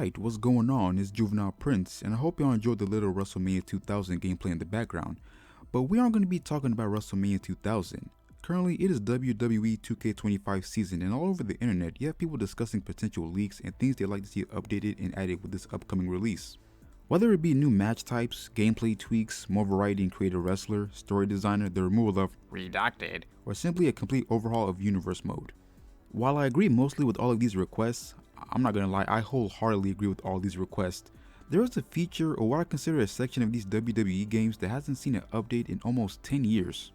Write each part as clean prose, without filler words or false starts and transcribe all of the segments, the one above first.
Alright, what's going on? It's Juvenile Prince, and I hope y'all enjoyed the little WrestleMania 2000 gameplay in the background. But we aren't going to be talking about WrestleMania 2000. Currently, it is WWE 2K25 season, and all over the internet, you have people discussing potential leaks and things they'd like to see updated and added with this upcoming release. Whether it be new match types, gameplay tweaks, more variety in creator wrestler, story designer, the removal of redacted, or simply a complete overhaul of universe mode. While I agree mostly with all of these requests, I'm not gonna lie, I wholeheartedly agree with all these requests. There is a feature, or what I consider a section of these WWE games that hasn't seen an update in almost 10 years.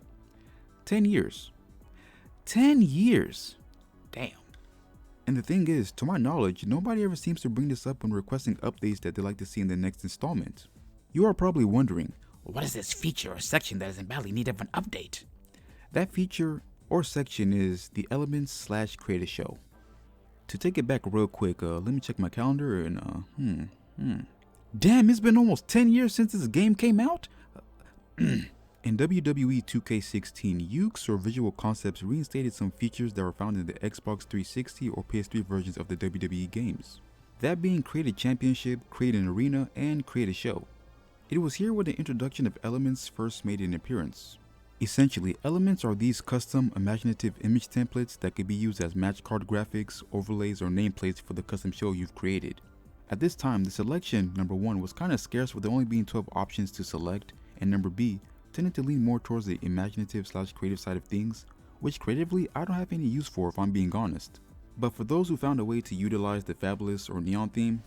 10 years. 10 years! Damn. And the thing is, to my knowledge, nobody ever seems to bring this up when requesting updates that they'd like to see in the next installment. You are probably wondering, what is this feature or section that is in badly need of an update? That feature or section is the Elements/Create a Show. To take it back real quick, let me check my calendar and Damn, it's been almost 10 years since this game came out? In WWE 2K16, Ukes or Visual Concepts reinstated some features that were found in the Xbox 360 or PS3 versions of the WWE games. That being create a championship, create an arena, and create a show. It was here where the introduction of Elements first made an appearance. Essentially, Elements are these custom, imaginative image templates that could be used as match card graphics, overlays, or nameplates for the custom show you've created. At this time, the selection, number 1, was kinda scarce with there only being 12 options to select, and number B, tended to lean more towards the imaginative/creative side of things, which creatively I don't have any use for if I'm being honest. But for those who found a way to utilize the fabulous or neon theme,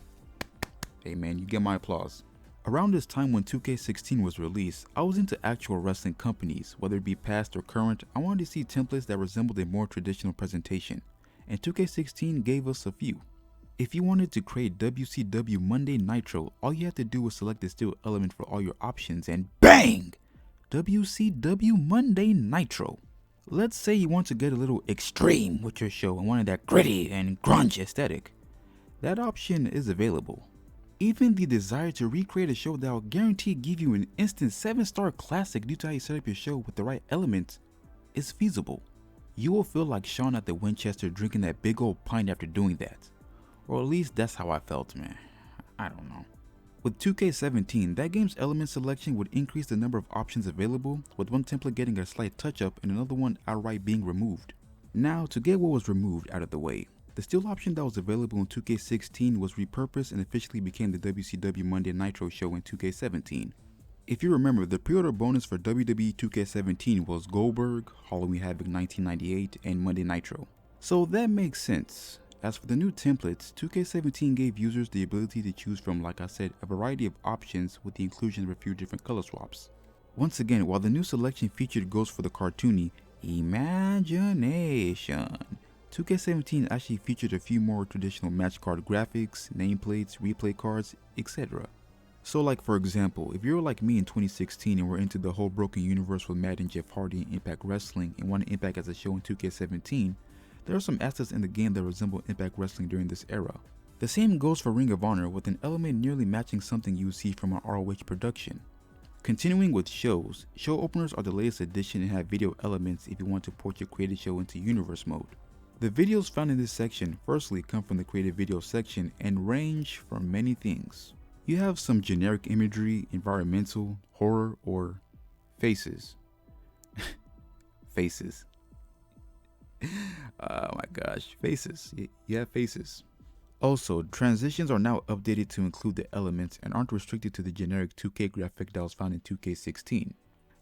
hey man, you get my applause. Around this time when 2K16 was released, I was into actual wrestling companies, whether it be past or current. I wanted to see templates that resembled a more traditional presentation, and 2K16 gave us a few. If you wanted to create WCW Monday Nitro, all you had to do was select the steel element for all your options and BANG! WCW Monday Nitro. Let's say you want to get a little extreme with your show and wanted that gritty and grunge aesthetic. That option is available. Even the desire to recreate a show that will guarantee give you an instant 7-star classic due to how you set up your show with the right elements is feasible. You will feel like Sean at the Winchester drinking that big old pint after doing that. Or at least that's how I felt, man. I don't know. With 2K17, that game's element selection would increase the number of options available, with one template getting a slight touch-up and another one outright being removed. Now, to get what was removed out of the way, the steel option that was available in 2K16 was repurposed and officially became the WCW Monday Nitro show in 2K17. If you remember, the pre-order bonus for WWE 2K17 was Goldberg, Halloween Havoc 1998, and Monday Nitro. So that makes sense. As for the new templates, 2K17 gave users the ability to choose from, like I said, a variety of options with the inclusion of a few different color swaps. Once again, while the new selection featured goes for the cartoony imagination, 2K17 actually featured a few more traditional match card graphics, nameplates, replay cards, etc. So like for example, if you were like me in 2016 and were into the whole broken universe with Matt and Jeff Hardy and Impact Wrestling and wanted Impact as a show in 2K17, there are some assets in the game that resemble Impact Wrestling during this era. The same goes for Ring of Honor, with an element nearly matching something you would see from an ROH production. Continuing with shows, show openers are the latest addition and have video elements if you want to port your created show into universe mode. The videos found in this section firstly come from the creative video section and range from many things. You have some generic imagery, environmental, horror, or faces. Faces. Oh my gosh, faces. You have faces. Also, transitions are now updated to include the elements and aren't restricted to the generic 2K graphic that was found in 2K16.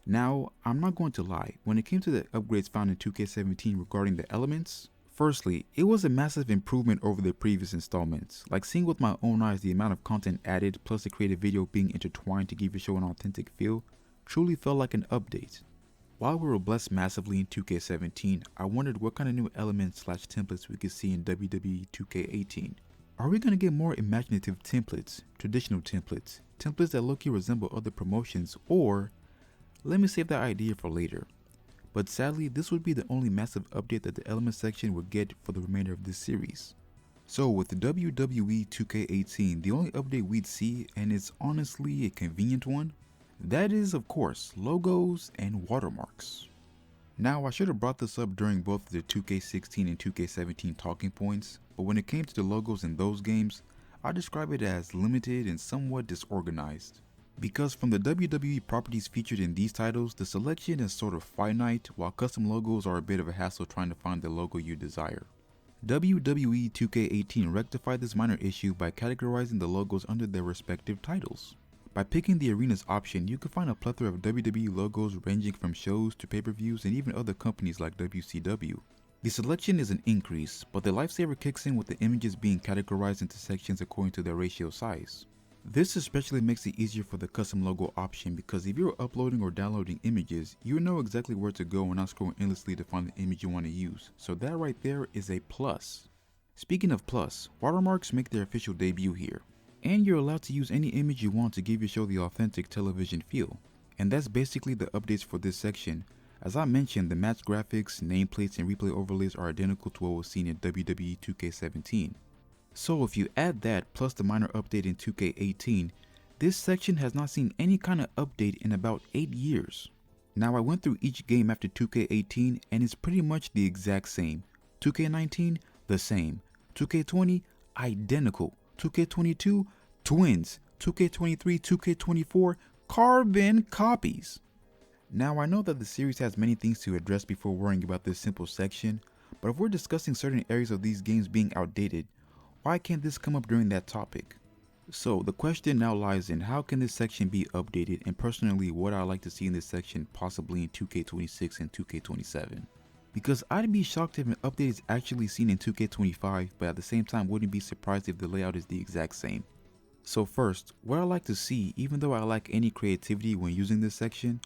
Now, I'm not going to lie, when it came to the upgrades found in 2K17 regarding the elements, firstly, it was a massive improvement over the previous installments. Like seeing with my own eyes the amount of content added plus the creative video being intertwined to give your show an authentic feel truly felt like an update. While we were blessed massively in 2K17, I wondered what kind of new elements/templates we could see in WWE 2K18. Are we going to get more imaginative templates, traditional templates, templates that low-key resemble other promotions, or let me save that idea for later. But sadly, this would be the only massive update that the element section would get for the remainder of this series. So with the WWE 2K18, the only update we'd see, and it's honestly a convenient one, that is of course logos and watermarks. Now I should have brought this up during both the 2K16 and 2K17 talking points, but when it came to the logos in those games, I describe it as limited and somewhat disorganized. Because from the WWE properties featured in these titles, the selection is sort of finite, while custom logos are a bit of a hassle trying to find the logo you desire. WWE 2K18 rectified this minor issue by categorizing the logos under their respective titles. By picking the arenas option, you can find a plethora of WWE logos ranging from shows to pay-per-views and even other companies like WCW. The selection is an increase, but the lifesaver kicks in with the images being categorized into sections according to their ratio size. This especially makes it easier for the custom logo option because if you're uploading or downloading images, you know exactly where to go and not scroll endlessly to find the image you want to use, so that right there is a plus. Speaking of plus, watermarks make their official debut here, and you're allowed to use any image you want to give your show the authentic television feel. And that's basically the updates for this section. As I mentioned, the match graphics, nameplates, and replay overlays are identical to what was seen in WWE 2K17. So if you add that plus the minor update in 2K18, this section has not seen any kind of update in about 8 years. Now I went through each game after 2K18 and it's pretty much the exact same. 2K19, the same. 2K20, identical. 2K22, twins. 2K23, 2K24, carbon copies. Now I know that the series has many things to address before worrying about this simple section, but if we're discussing certain areas of these games being outdated, why can't this come up during that topic? So the question now lies in how can this section be updated, and personally what I like to see in this section possibly in 2K26 and 2K27. Because I'd be shocked if an update is actually seen in 2K25, but at the same time wouldn't be surprised if the layout is the exact same. So first, what I like to see, even though I lack any creativity when using this section,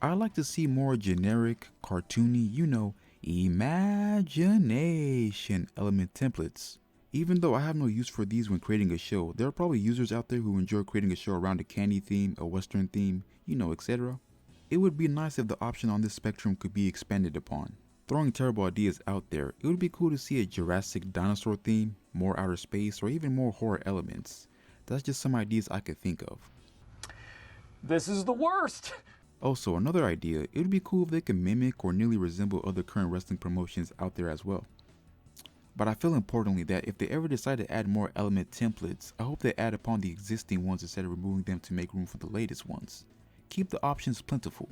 I like to see more generic, cartoony, imagination element templates. Even though I have no use for these when creating a show, there are probably users out there who enjoy creating a show around a candy theme, a western theme, etc. It would be nice if the option on this spectrum could be expanded upon. Throwing terrible ideas out there, it would be cool to see a Jurassic dinosaur theme, more outer space, or even more horror elements. That's just some ideas I could think of. This is the worst! Also, another idea, it would be cool if they could mimic or nearly resemble other current wrestling promotions out there as well. But I feel importantly that if they ever decide to add more element templates, I hope they add upon the existing ones instead of removing them to make room for the latest ones. Keep the options plentiful.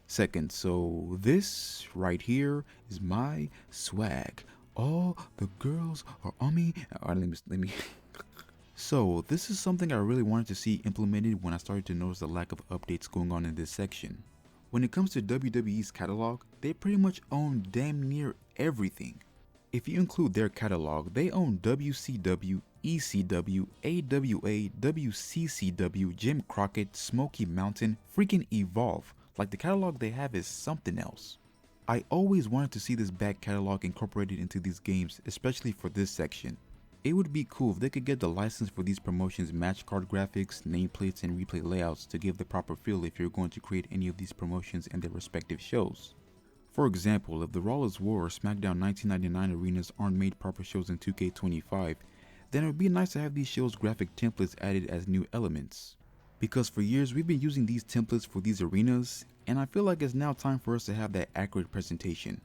Second, so this right here is my swag. All the girls are on me. Let me. So this is something I really wanted to see implemented when I started to notice the lack of updates going on in this section. When it comes to WWE's catalog, they pretty much own damn near everything. If you include their catalog, they own WCW, ECW, AWA, WCCW, Jim Crockett, Smoky Mountain, freaking Evolve. Like the catalog they have is something else. I always wanted to see this back catalog incorporated into these games, especially for this section. It would be cool if they could get the license for these promotions match card graphics, nameplates, and replay layouts to give the proper feel if you're going to create any of these promotions in their respective shows. For example, if the Raw is War or SmackDown 1999 arenas aren't made proper shows in 2K25, then it would be nice to have these shows' graphic templates added as new elements. Because for years we've been using these templates for these arenas, and I feel like it's now time for us to have that accurate presentation.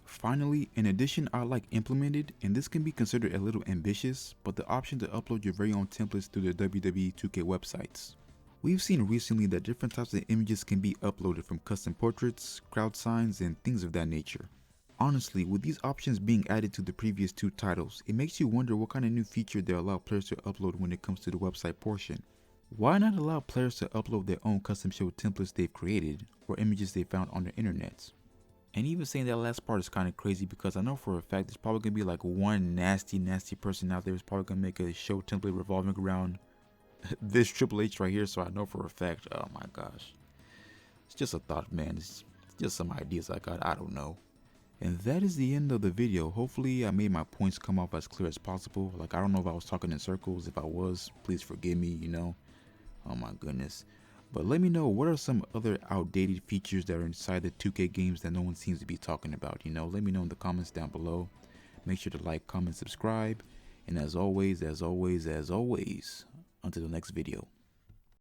Finally, an addition I like implemented, and this can be considered a little ambitious, but the option to upload your very own templates through the WWE 2K websites. We've seen recently that different types of images can be uploaded from custom portraits, crowd signs, and things of that nature. Honestly, with these options being added to the previous two titles, it makes you wonder what kind of new feature they allow players to upload when it comes to the website portion. Why not allow players to upload their own custom show templates they've created, or images they found on the internet? And even saying that last part is kind of crazy because I know for a fact there's probably going to be like one nasty person out there who's probably going to make a show template revolving around this Triple H right here, so I know for a fact, oh my gosh. It's just a thought, man. It's just some ideas I got, I don't know. And that is the end of the video. Hopefully I made my points come off as clear as possible. Like, I don't know if I was talking in circles. If I was, please forgive me, Oh my goodness. But let me know, what are some other outdated features that are inside the 2K games that no one seems to be talking about, Let me know in the comments down below. Make sure to like, comment, subscribe. And as always, until the next video.